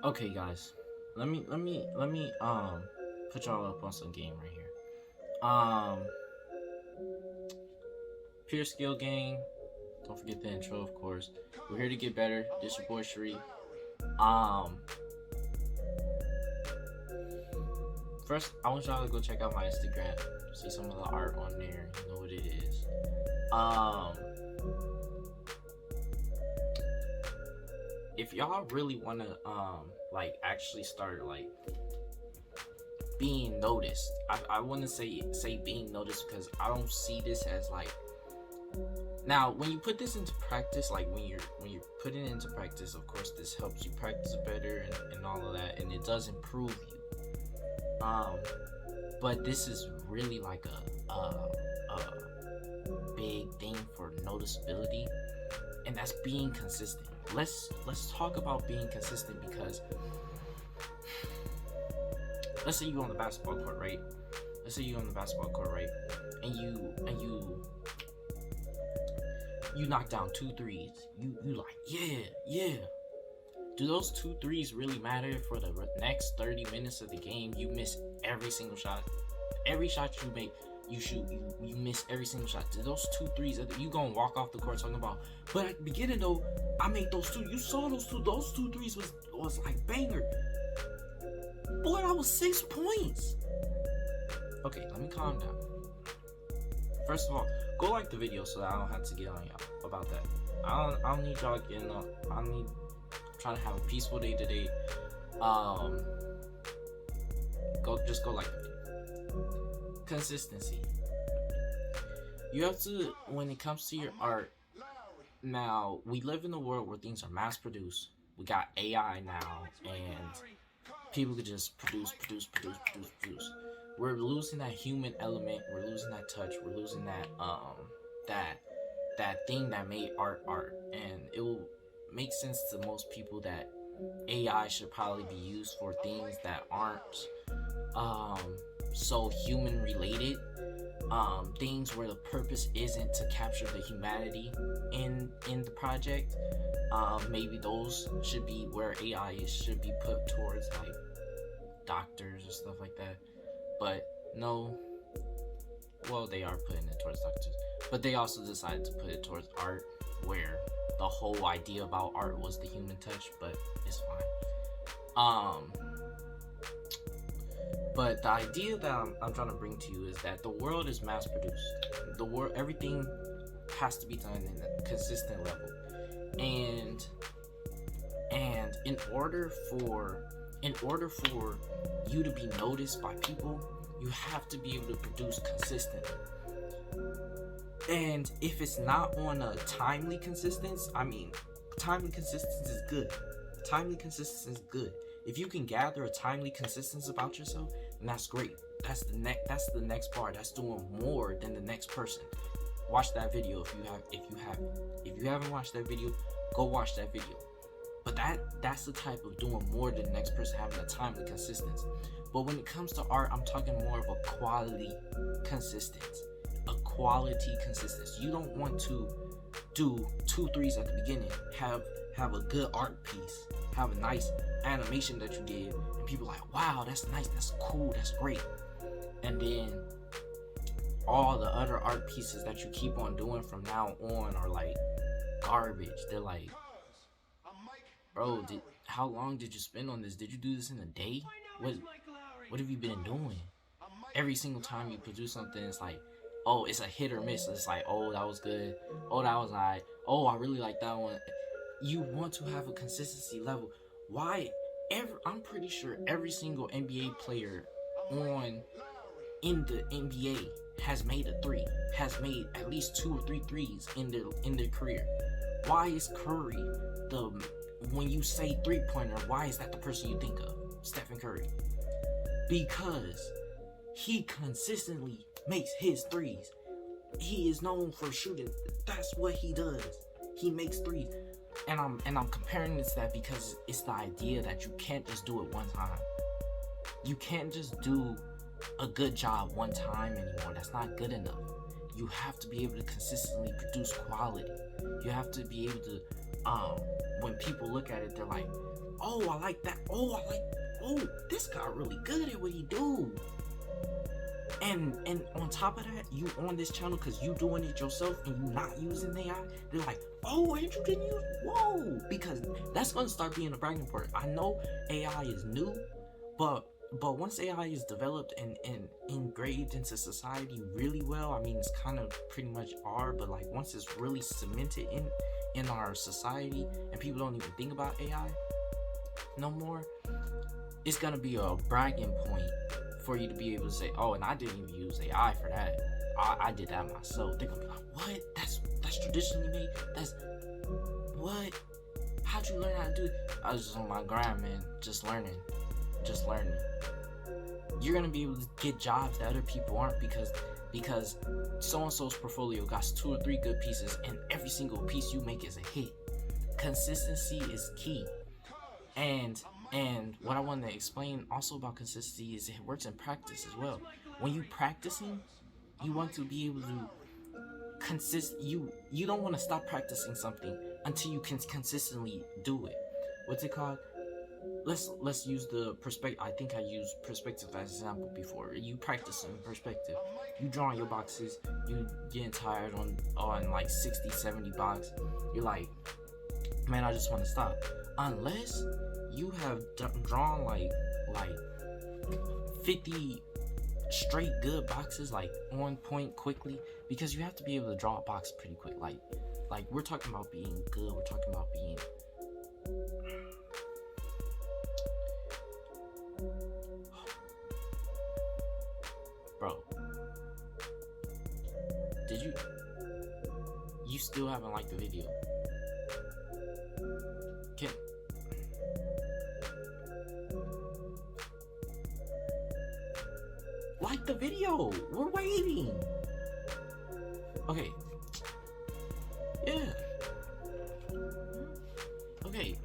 Okay, guys, let me put y'all up on some game right here. PureSkill gang. Don't forget the intro, of course. We're here to get better. This your boy Sharif. First, I want y'all to go check out my Instagram. See some of the art on there. You know what it is. If y'all really want to like actually start like being noticed, I wouldn't say being noticed, because I don't see this as like, now when you put this into practice, like when you're putting it into practice, of course this helps you practice better and all of that, and it does improve you. But this is really like a big thing for noticeability, and that's being consistent. Let's talk about being consistent, because let's say you're on the basketball court, right? And you knock down 2 threes. You like, yeah. Do those 2 threes really matter for the next 30 minutes of the game? You miss every single shot. Every shot you make, you shoot, you miss every single shot. Do those 2 threes, you gonna walk off the court talking about, but at the beginning though, I made those 2. You saw those 2 threes was like banger. Boy, that was 6 points. Okay, let me calm down. First of all, go like the video so that I don't have to get on y'all about that. I don't need y'all getting on. I'm trying to have a peaceful day today. Just go like the video. Consistency. You have to, when it comes to your art. Now, we live in a world where things are mass produced. We got AI now, and people could just produce. We're losing that human element. We're losing that touch. We're losing that that thing that made art, and it will make sense to most people that AI should probably be used for things that aren't so human related, things where the purpose isn't to capture the humanity in the project. Maybe those should be where AI should be put towards, like doctors or stuff like that. But no, well, they are putting it towards doctors, but they also decided to put it towards art, where the whole idea about art was the human touch. But it's fine. But the idea that I'm trying to bring to you is that the world is mass produced. The world, everything has to be done in a consistent level, and in order for you to be noticed by people, you have to be able to produce consistently. And if it's not on a timely consistency, timely consistency is good. If you can gather a timely consistency about yourself, then that's great. That's the next part. That's doing more than the next person. Watch that video if you haven't watched that video, go watch that video. But that's the type of doing more than the next person, having a timely consistency. But when it comes to art, I'm talking more of a quality consistency. You don't want to do 2 threes at the beginning, have a good art piece, have a nice animation that you did, and people like, wow, that's nice, that's cool, that's great. And then all the other art pieces that you keep on doing from now on are like garbage. They're like, bro, how long did you spend on this? Did you do this in a day? What have you been doing? Every single time you produce something, it's like, oh, it's a hit or miss. It's like, oh, that was good. Oh, that was alright. Oh, I really like that one. You want to have a consistency level. Why? I'm pretty sure every single NBA player in the NBA has made a 3, has made at least 2 or 3 threes in their career. Why is Curry when you say 3-pointer, why is that the person you think of? Stephen Curry. Because he consistently makes his 3s. He is known for shooting. That's what he does. He makes 3s. And I'm comparing this to that because it's the idea that you can't just do it one time. You can't just do a good job one time anymore. That's not good enough. You have to be able to consistently produce quality. You have to be able to, when people look at it, they're like, oh, I like that. Oh, this guy really good at what he do. And on top of that, you on this channel because you doing it yourself and you not using AI. They're like, oh, Andrew didn't use, whoa, because that's gonna start being a bragging point. I know AI is new, but once AI is developed and engraved into society really well, I mean, it's kind of pretty much are, but like once it's really cemented in our society and people don't even think about AI no more, it's gonna be a bragging point for you to be able to say, oh, and I didn't even use AI for that. I did that myself. They're gonna be like, what? That's traditionally made? That's what? How'd you learn how to do it? I was just on my grind, man. Just learning. You're gonna be able to get jobs that other people aren't because so-and-so's portfolio got 2 or 3 good pieces and every single piece you make is a hit. Consistency is key. And what I want to explain also about consistency is it works in practice as well. When you practicing, you want to be able to you don't want to stop practicing something until you can consistently do it. What's it called? Let's use the perspective. I think I used perspective as an example before. You practicing perspective. You drawing your boxes. You getting tired on like 60, 70 box. You're like, man, I just want to stop. Unless you have drawn like 50 straight good boxes, like on point quickly, because you have to be able to draw a box pretty quick. Like we're talking about being good. We're talking about being bro. Did you still haven't liked the video? Like the video. We're waiting. Okay. Yeah. Okay.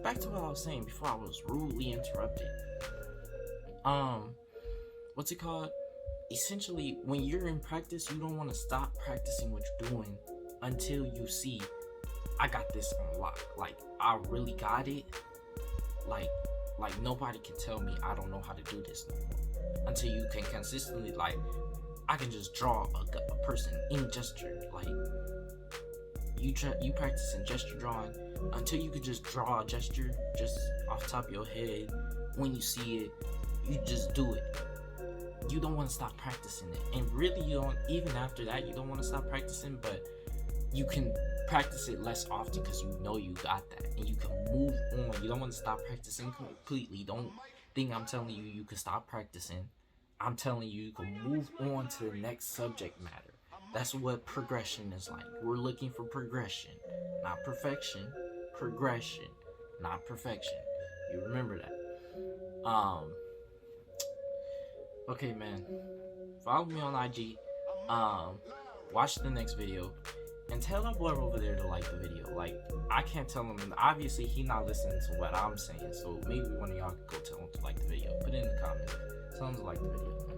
Back to what I was saying before I was rudely interrupted. What's it called? Essentially, when you're in practice, you don't want to stop practicing what you're doing until you see, I got this on lock. Like, I really got it. Like nobody can tell me I don't know how to do this no more. Until you can consistently, like, I can just draw a person in gesture. Like, you practice in gesture drawing until you can just draw a gesture just off the top of your head. When you see it, you just do it. You don't want to stop practicing it. And really, you don't, even after that, you don't want to stop practicing, but you can practice it less often because you know you got that. And you can move on. You don't want to stop practicing completely. Don't think I'm telling you you can stop practicing. I'm telling you you can move on to the next subject matter. That's what progression is like. We're looking for progression, not perfection. Progression, not perfection. You remember that. Okay, man. Follow me on IG. Watch the next video. And tell that boy over there to like the video. Like, I can't tell him. Obviously, he not listening to what I'm saying. So maybe one of y'all can go tell him to like the video. Put it in the comments. Tell him to like the video.